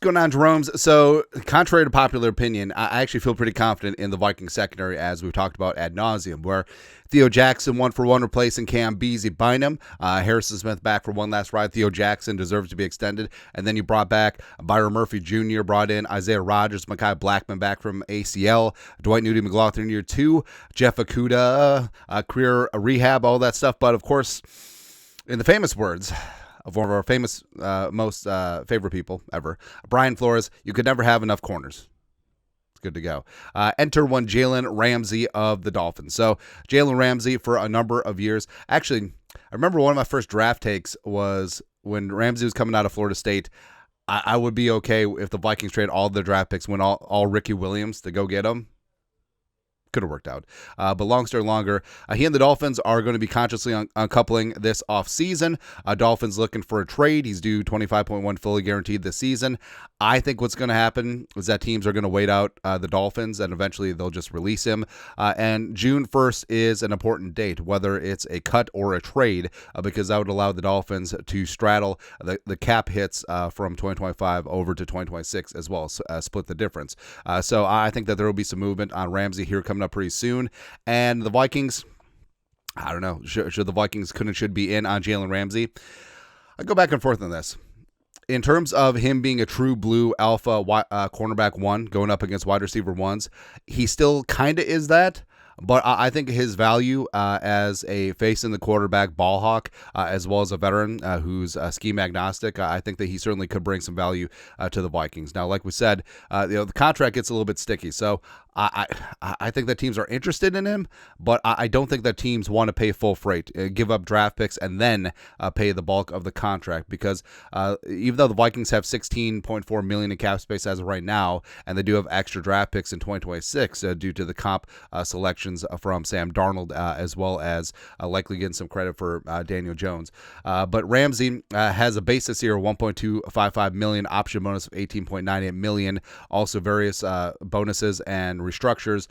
going on, Jeromes? So, contrary to popular opinion, I actually feel pretty confident in the Vikings secondary, as we've talked about ad nauseum, where Theo Jackson 1-for-1 replacing Cam Beasley Bynum. Harrison Smith back for one last ride. Theo Jackson deserves to be extended. And then you brought back Byron Murphy Jr., brought in Isaiah Rodgers, Mekhi Blackman back from ACL, Dwight Newton McLaughlin year 2, Jeff Okudah, career rehab, all that stuff. But, of course, in the famous words of one of our famous, most favorite people ever, Brian Flores, you could never have enough corners. Good to go. Enter one Jalen Ramsey of the Dolphins. So Jalen Ramsey for a number of years. Actually, I remember one of my first draft takes was when Ramsey was coming out of Florida State. I would be okay if the Vikings trade all their draft picks, win all Ricky Williams to go get him. Could have worked out. But long story longer, he and the Dolphins are going to be consciously uncoupling this offseason. Dolphins looking for a trade. He's due $25.1 fully guaranteed this season. I think what's going to happen is that teams are going to wait out the Dolphins, and eventually they'll just release him. And June 1st is an important date, whether it's a cut or a trade, because that would allow the Dolphins to straddle the cap hits from 2025 over to 2026 as well, split the difference. So I think that there will be some movement on Ramsey here coming up pretty soon. And the Vikings, I don't know, should the Vikings should be in on Jalen Ramsey? I go back and forth on this. In terms of him being a true blue alpha cornerback one going up against wide receiver ones, he still kind of is that. But I think his value as a face in the quarterback ball hawk, as well as a veteran who's scheme agnostic, I think that he certainly could bring some value to the Vikings. Now, like we said, the contract gets a little bit sticky. So I think that teams are interested in him, but I don't think that teams want to pay full freight, give up draft picks, and then pay the bulk of the contract. Because even though the Vikings have $16.4 million in cap space as of right now, and they do have extra draft picks in 2026 due to the comp selections from Sam Darnold, as well as likely getting some credit for Daniel Jones. But Ramsey has a base this year of $1.255 million, option bonus of $18.98 million, also various bonuses and restructures.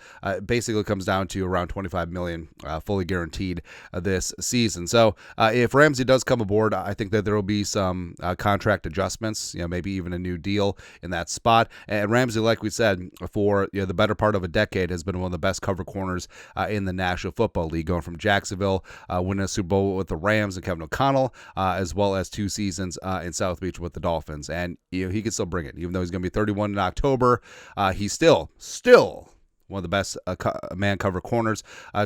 Basically comes down to around $25 million fully guaranteed this season. So if Ramsey does come aboard, I think that there will be some contract adjustments, maybe even a new deal in that spot. And Ramsey, like we said, for the better part of a decade, has been one of the best cover corners in the National Football League, going from Jacksonville, winning a Super Bowl with the Rams and Kevin O'Connell, as well as 2 seasons in South Beach with the Dolphins. And he can still bring it, even though he's going to be 31 in October. He's still one of the best man cover corners.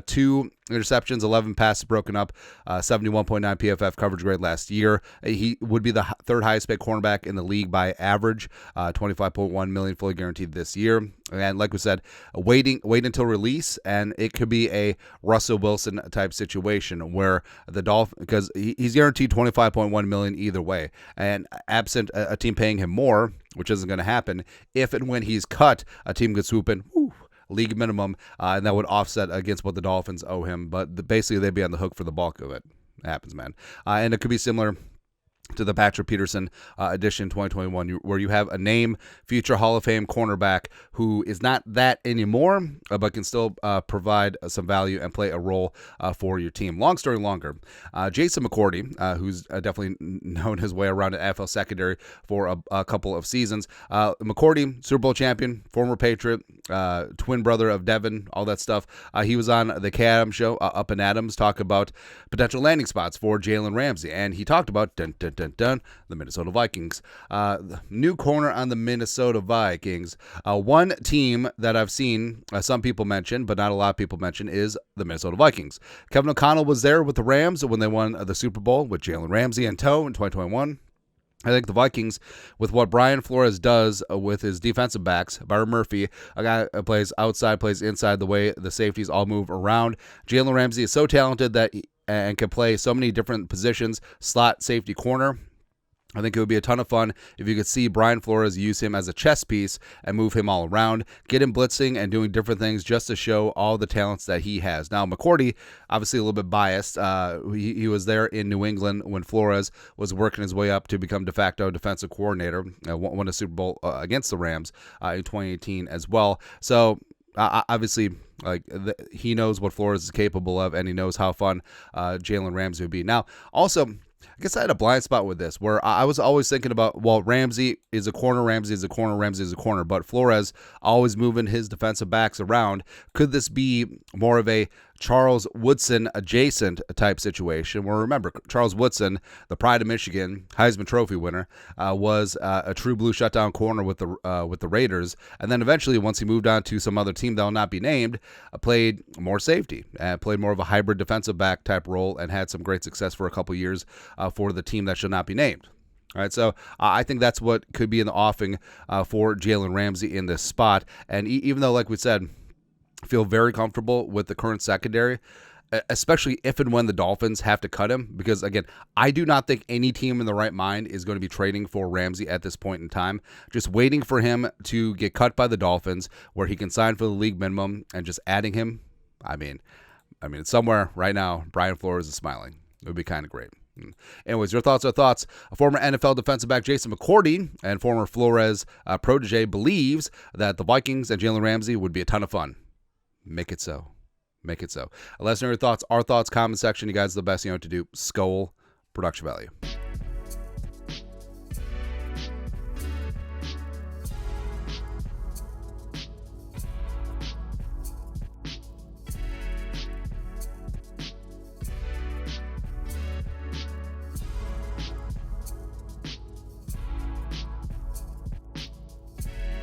2 interceptions, 11 passes broken up, 71.9 PFF coverage grade last year. He would be the third highest paid cornerback in the league by average, $25.1 million fully guaranteed this year. And like we said, wait until release, and it could be a Russell Wilson type situation where the Dolphins, because he's guaranteed $25.1 million either way, and absent a team paying him more, which isn't going to happen, if and when he's cut, a team could swoop in, league minimum, and that would offset against what the Dolphins owe him. But basically, they'd be on the hook for the bulk of it. It happens, man. And it could be similar to the Patrick Peterson edition 2021, where you have a name, future Hall of Fame cornerback who is not that anymore, but can still provide some value and play a role for your team. Long story longer, Jason McCourty, who's definitely known his way around the NFL secondary for a couple of seasons. McCourty, Super Bowl champion, former Patriot, twin brother of Devin, all that stuff. He was on the K-Adams show, Up and Adams, talk about potential landing spots for Jalen Ramsey, and he talked about the Minnesota Vikings. New corner on the Minnesota Vikings. One team that I've seen some people mention, but not a lot of people mention, is the Minnesota Vikings. Kevin O'Connell was there with the Rams when they won the Super Bowl with Jalen Ramsey in tow in 2021. I think the Vikings, with what Brian Flores does with his defensive backs, Byron Murphy, a guy who plays outside, plays inside, the way the safeties all move around. Jalen Ramsey is so talented and can play so many different positions, slot, safety, corner. I think it would be a ton of fun if you could see Brian Flores use him as a chess piece and move him all around, get him blitzing and doing different things just to show all the talents that he has. Now, McCourty, obviously a little bit biased. He was there in New England when Flores was working his way up to become de facto defensive coordinator, won a Super Bowl against the Rams in 2018 as well. So, obviously, he knows what Flores is capable of, and he knows how fun Jalen Ramsey would be. Now, also, I guess I had a blind spot with this where I was always thinking about, well, Ramsey is a corner, Ramsey is a corner, Ramsey is a corner, but Flores always moving his defensive backs around. Could this be more of a Charles Woodson adjacent type situation? Where remember, Charles Woodson, the pride of Michigan, Heisman Trophy winner, was a true blue shutdown corner with the Raiders, and then eventually, once he moved on to some other team that will not be named, played more safety, played more of a hybrid defensive back type role, and had some great success for a couple years for the team that should not be named. All right, so I think that's what could be in the offing for Jalen Ramsey in this spot. And even though, like we said, I feel very comfortable with the current secondary, especially if and when the Dolphins have to cut him, because, again, I do not think any team in the right mind is going to be trading for Ramsey at this point in time. Just waiting for him to get cut by the Dolphins where he can sign for the league minimum and just adding him, I mean, it's somewhere right now. Brian Flores is smiling. It would be kind of great. Anyways, your thoughts are thoughts. Former NFL defensive back Jason McCourty and former Flores protege believes that the Vikings and Jalen Ramsey would be a ton of fun. Make it so. Make it so. Let us know your thoughts. Our thoughts, comment section. You guys are the best. You know what to do. Skol, production value.